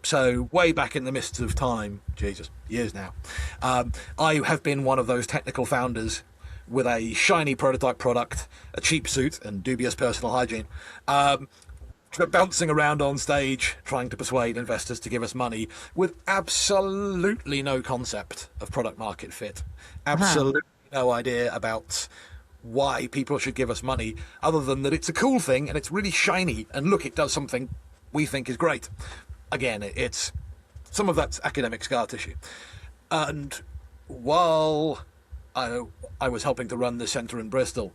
So way back in the mists of time, Jesus, years now, I have been one of those technical founders with a shiny prototype product, a cheap suit, and dubious personal hygiene, bouncing around on stage trying to persuade investors to give us money with absolutely no concept of product market fit, Huh. absolutely no idea about why people should give us money other than that it's a cool thing and it's really shiny and look, it does something we think is great. Again, it's some of that's academic scar tissue. And while I, I was helping to run the centre in Bristol,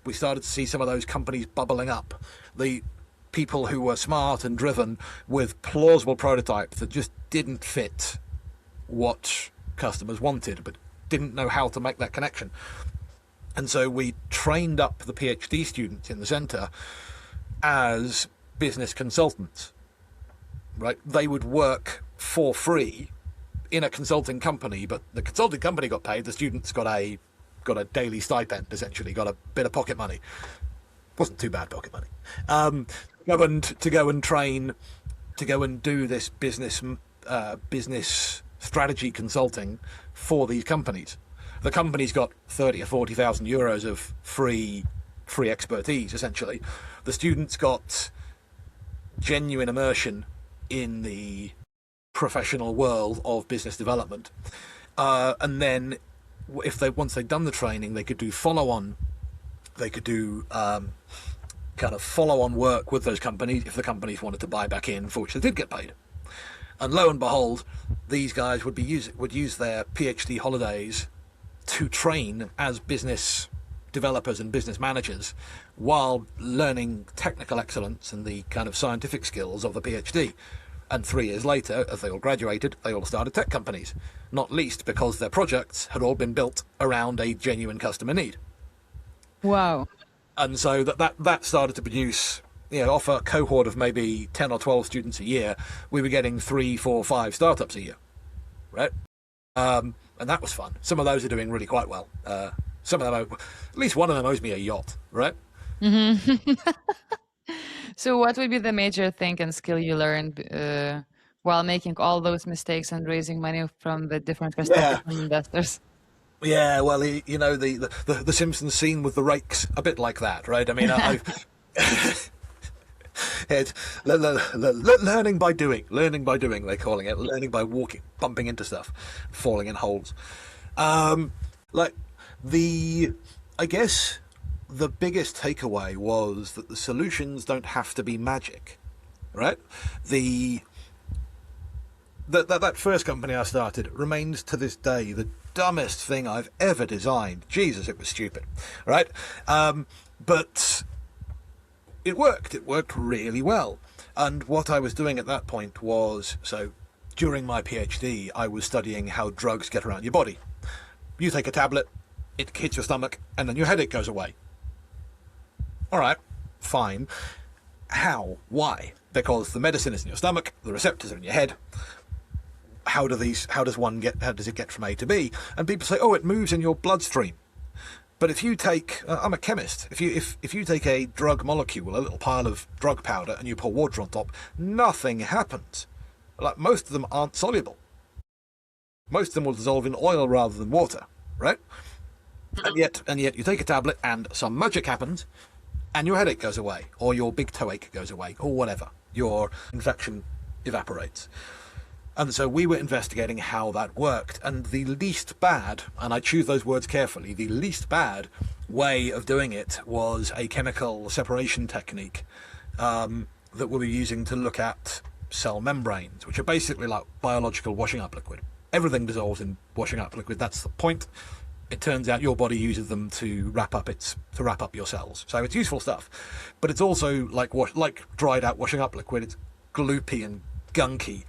we started to see some of those companies bubbling up. The people who were smart and driven with plausible prototypes that just didn't fit what customers wanted, but didn't know how to make that connection. And so we trained up the PhD students in the centre as business consultants, right? They would work for free in a consulting company, but the consulting company got paid. The students got a daily stipend, essentially, got a bit of pocket money. Wasn't too bad pocket money. To go and train, to go and do this business strategy consulting for these companies. The company's got 30 or 40,000 euros of free expertise, essentially. The students got genuine immersion in the professional world of business development, and then if they once they'd done the training, they could do follow-on. They could do kind of follow-on work with those companies if the companies wanted to buy back in, for which they did get paid. And lo and behold, these guys would use their PhD holidays to train as business developers and business managers while learning technical excellence and the kind of scientific skills of the PhD. And 3 years later, as they all graduated, they all started tech companies, not least because their projects had all been built around a genuine customer need. Wow. And so that started to produce, off a cohort of maybe 10 or 12 students a year, we were getting 3, 4, 5 startups a year, right? And that was fun. Some of those are doing really quite well. Some of them, at least one of them owes me a yacht, right? So what would be the major thing and skill you learned while making all those mistakes and raising money from the different perspectives Yeah, from investors? yeah. Well, the Simpsons scene with the rakes, a bit like that, right? I mean, it's learning by doing, they're calling it, learning by walking, bumping into stuff, falling in holes. Like the, I guess the biggest takeaway was that the solutions don't have to be magic, right? The that first company I started remains to this day the dumbest thing I've ever designed. Jesus, it was stupid, right? But it worked. It worked really well. And what I was doing at that point was, so during my PhD, I was studying how drugs get around your body. You take a tablet, it hits your stomach, and then your headache goes away. All right, fine. How? Why? Because the medicine is in your stomach, the receptors are in your head. How does it get from A to B? And people say, oh, it moves in your bloodstream. But if you take, I'm a chemist. If you take a drug molecule, a little pile of drug powder, and you pour water on top, nothing happens. Like most of them aren't soluble. Most of them will dissolve in oil rather than water, right? And yet you take a tablet, and some magic happens, and your headache goes away, or your big toe ache goes away, or whatever. Your infection evaporates. And so we were investigating how that worked, and the least bad, and I choose those words carefully, the least bad way of doing it was a chemical separation technique that we were using to look at cell membranes, which are basically like biological washing up liquid. Everything dissolves in washing up liquid, that's the point. It turns out your body uses them to wrap up your cells. So it's useful stuff. But it's also like dried out washing up liquid, it's gloopy and gunky.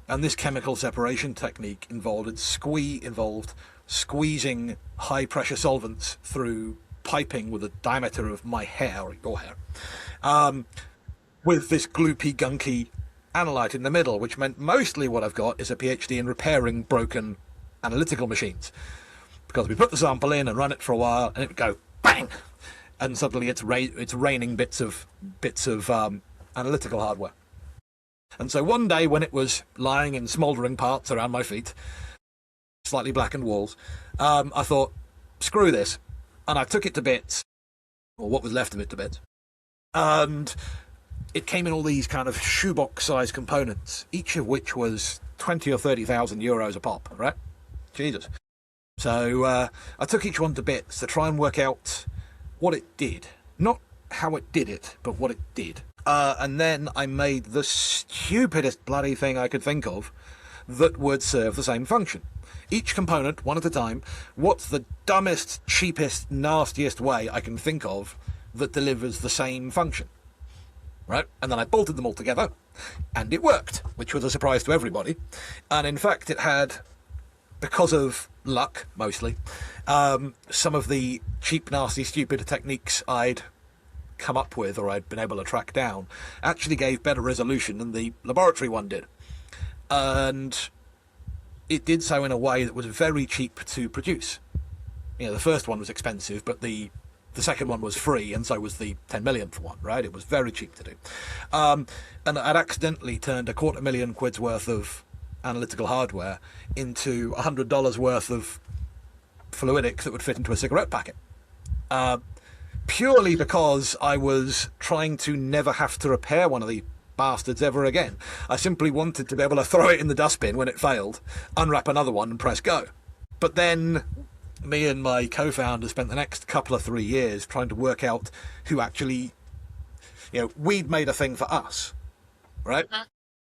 And this chemical separation technique involved squeezing high pressure solvents through piping with a diameter of my hair or your hair, with this gloopy, gunky analyte in the middle, which meant mostly what I've got is a PhD in repairing broken analytical machines. Because we put the sample in and run it for a while, and it would go bang, and suddenly it's raining bits of analytical hardware. And so one day when it was lying in smouldering parts around my feet, slightly blackened walls, I thought, screw this. And I took it to bits, or what was left of it to bits. And it came in all these kind of shoebox-sized components, each of which was 20 or 30,000 euros a pop, right? Jesus. So I took each one to bits to try and work out what it did. Not how it did it, but what it did. And then I made the stupidest bloody thing I could think of that would serve the same function. Each component, one at a time, what's the dumbest, cheapest, nastiest way I can think of that delivers the same function? Right? And then I bolted them all together, and it worked, which was a surprise to everybody. And in fact, it had, because of luck, mostly, some of the cheap, nasty, stupid techniques I'd come up with, or I'd been able to track down, actually gave better resolution than the laboratory one did. And it did so in a way that was very cheap to produce. You know, the first one was expensive, but the second one was free, and so was the 10 millionth one, right? It was very cheap to do. And I'd accidentally turned £250,000 worth of analytical hardware into $100 worth of fluidics that would fit into a cigarette packet. Purely because I was trying to never have to repair one of the bastards ever again. I simply wanted to be able to throw it in the dustbin when it failed, unwrap another one and press go. But then me and my co-founder spent the next couple of 3 years trying to work out who actually, you know, we'd made a thing for us, right?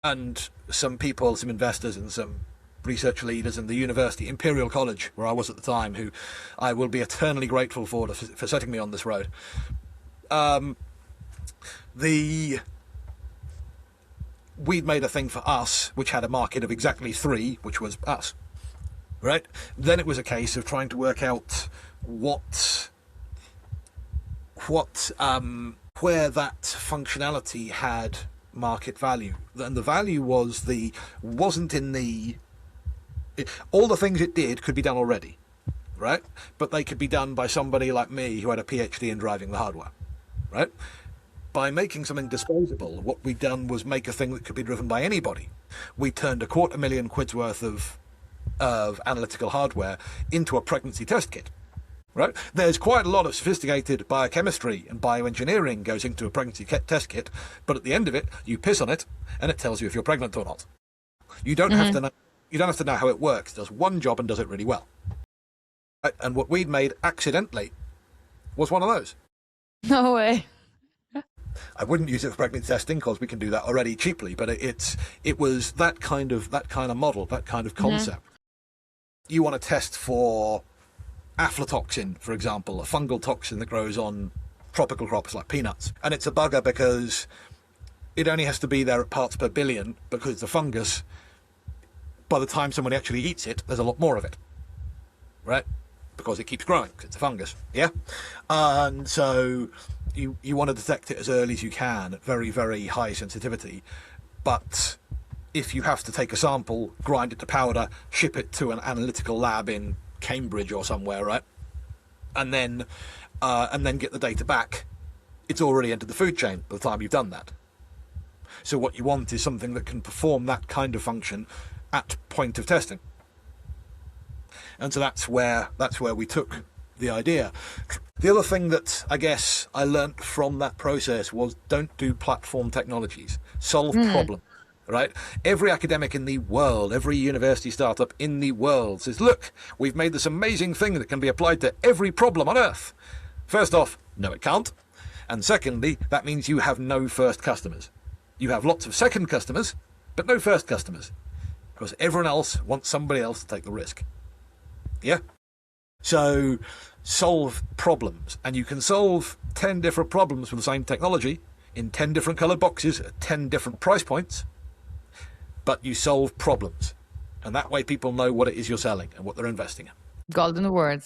And some people, some investors and some research leaders in the university, Imperial College, where I was at the time, who I will be eternally grateful for setting me on this road. We'd made a thing for us, which had a market of exactly 3, which was us, right? Then it was a case of trying to work out where that functionality had market value. And the value wasn't in the... all the things it did could be done already, right? But they could be done by somebody like me who had a PhD in driving the hardware, right? By making something disposable, what we'd done was make a thing that could be driven by anybody. We turned £250,000 worth of analytical hardware into a pregnancy test kit, right? There's quite a lot of sophisticated biochemistry and bioengineering goes into a pregnancy test kit, but at the end of it, you piss on it, and it tells you if you're pregnant or not. You don't have to know. You don't have to know how it works. It does one job and does it really well. Right? And what we'd made accidentally was one of those. No way. I wouldn't use it for pregnancy testing because we can do that already cheaply, but it was that kind of model, that kind of concept. You want to test for aflatoxin, for example, a fungal toxin that grows on tropical crops like peanuts. And it's a bugger because it only has to be there at parts per billion because it's a fungus. By the time somebody actually eats it, there's a lot more of it, right? Because it keeps growing, because it's a fungus, yeah? And so you want to detect it as early as you can at very, very high sensitivity. But if you have to take a sample, grind it to powder, ship it to an analytical lab in Cambridge or somewhere, right? And then get the data back, it's already entered the food chain by the time you've done that. So what you want is something that can perform that kind of function at point of testing. And so that's where we took the idea. The other thing that I guess I learnt from that process was don't do platform technologies. Solve problems, right? Every academic in the world, every university startup in the world says, look, we've made this amazing thing that can be applied to every problem on Earth. First off, no, it can't. And secondly, that means you have no first customers. You have lots of second customers, but no first customers. Because everyone else wants somebody else to take the risk. Yeah? So solve problems. And you can solve 10 different problems with the same technology in 10 different coloured boxes at 10 different price points. But you solve problems. And that way people know what it is you're selling and what they're investing in. Golden words.